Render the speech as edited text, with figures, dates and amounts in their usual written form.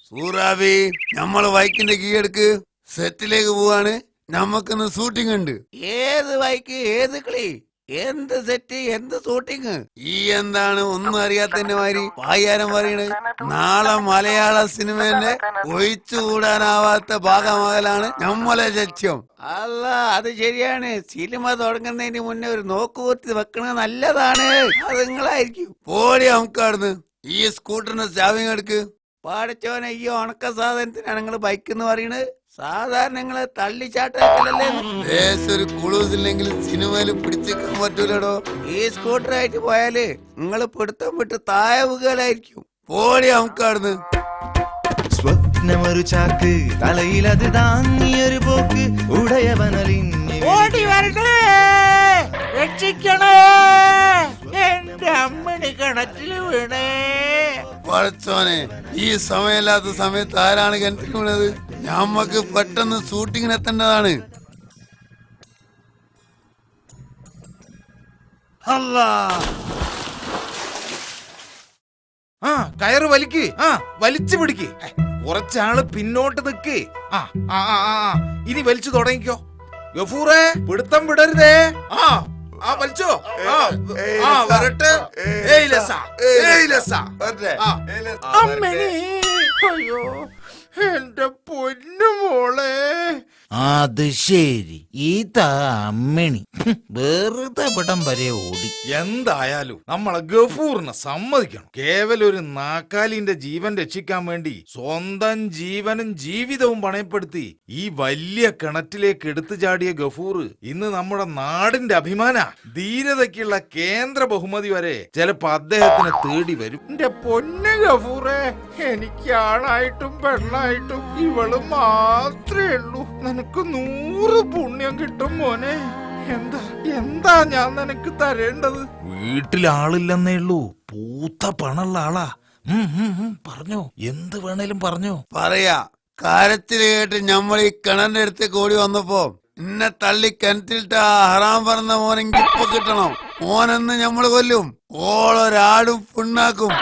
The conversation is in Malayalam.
സൂറാബി, നമ്മള് ബൈക്കിന്റെ കീ എടുക്ക്. സെറ്റിലേക്ക് പോവാണ്. നമ്മക്കിന്ന് ഷൂട്ടിംഗ് ഉണ്ട്. ഏത് ബൈക്ക്, ഏത് കളി, എന്ത് സെറ്റ്, എന്ത് ഷൂട്ടിങ്? ഈ എന്താണ് ഒന്നും അറിയാത്തതിന്റെ മാതിരി വായാരം പറയണേ? നാളെ മലയാള സിനിമന്റെ ഒഴിച്ചുകൂടാനാവാത്ത ഭാഗമാകലാണ് നമ്മളെ ലക്ഷ്യം. അല്ല, അത് ശരിയാണ്. സിനിമ തുടങ്ങുന്നതിന് മുന്നേ ഒരു നോക്കുകുത്തി വെക്കണത് നല്ലതാണ്. അത് നിങ്ങളായിരിക്കും. പോടി നമുക്കാടുന്ന്. ഈ സ്കൂട്ടറിന്റെ ചാവിങ് എടുക്ക്. പാടച്ചോനെ, ഈ ഉണക്ക സാധനത്തിനാണ് നിങ്ങൾ ബൈക്ക് എന്ന് പറയുന്നത്. സാധാരണ നിങ്ങള് തള്ളിച്ചാട്ടല്ലേ. ഒരു കുളൂസില്ലെങ്കിൽ സിനിമയിൽ പിടിച്ചേക്കാൻ പറ്റൂലടോ. ഈ സ്കൂട്ടറായിട്ട് പോയാല് നിങ്ങള് പിടുത്തം വിട്ട് തായവുകലായിരിക്കും. പോടി നമുക്കാടുന്ന്. സ്വപ്നമൊരു ചാക്ക്, തലയിൽ അത് താങ്ങിയൊരു പോക്ക്, ഉടയവനലിഞ്ഞ് ഓടി വരണേ, രക്ഷിക്കണേ, എന്റെ അമ്മണി കിണറ്റില് വീണേ. പടച്ചോനെ, ഈ സമയമില്ലാത്ത സമയത്ത് ആരാണ് കിണറ്റിൽ വീണത്? ഞമ്മക്ക് പെട്ടെന്ന് ഷൂട്ടിങ്ങിന് എത്തേണ്ടതാണ്. ആ കയറ് വലിക്ക്, വലിച്ചു പിടിക്ക്. കുറച്ചാള് പിന്നോട്ട് നിക്ക്. ഇനി വലിച്ചു തുടങ്ങിക്കോ. ഗഫൂറേ, പിടുത്തം വിടരുതേ. വലിച്ചോ. വരട്ടെ. അമ്മണി, അയ്യോ എന്റെ പൊന്നു മോളെ. അത് ശരി, ഇതാ അമ്മിണി. വെറുതെ പിടം വരെ ഓടി. എന്തായാലും നമ്മളെ ഗഫൂറിനെ സമ്മതിക്കണം. കേവലം ഒരു നാക്കാലിന്റെ ജീവൻ രക്ഷിക്കാൻ വേണ്ടി സ്വന്തം ജീവനും ജീവിതവും പണയപ്പെടുത്തി ഈ വലിയ കിണറ്റിലേക്ക് എടുത്തു ചാടിയ ഗഫൂർ ഇന്ന് നമ്മുടെ നാടിന്റെ അഭിമാന. ധീരതയ്ക്കുള്ള കേന്ദ്ര ബഹുമതി വരെ ചിലപ്പോ അദ്ദേഹത്തിന് തേടി വരും. എന്റെ പൊന്നു ഗഫൂറേ, എനിക്ക് ആണായിട്ടും പെണ്ണായിട്ടും ഇവള് മാത്രമേ ഉള്ളൂ. നിനക്ക് 100 പുണ്യം കിട്ടും മോനെ. എന്താ ഞാൻ നിനക്ക് തരേണ്ടത്? വീട്ടിലാളില്ലെന്നേ ഉള്ളൂ, പൂത്ത പണുള്ള ആളാ. പറഞ്ഞോ, എന്ത് വേണേലും പറഞ്ഞോ. പറയാ, കരച്ചില് കേട്ട് നമ്മൾ ഈ കിണറിന്റെ അടുത്തേക്ക് ഓടി വന്നപ്പോ എന്നെ തള്ളി കിണറ്റിലിട്ട് ഹറാം പറഞ്ഞ മോനെങ്കിൽ ഇപ്പൊ കിട്ടണം. മോനെന്ന് ഞമ്മള് കൊല്ലും. ഓളൊരാടും പുണ്ണാക്കും.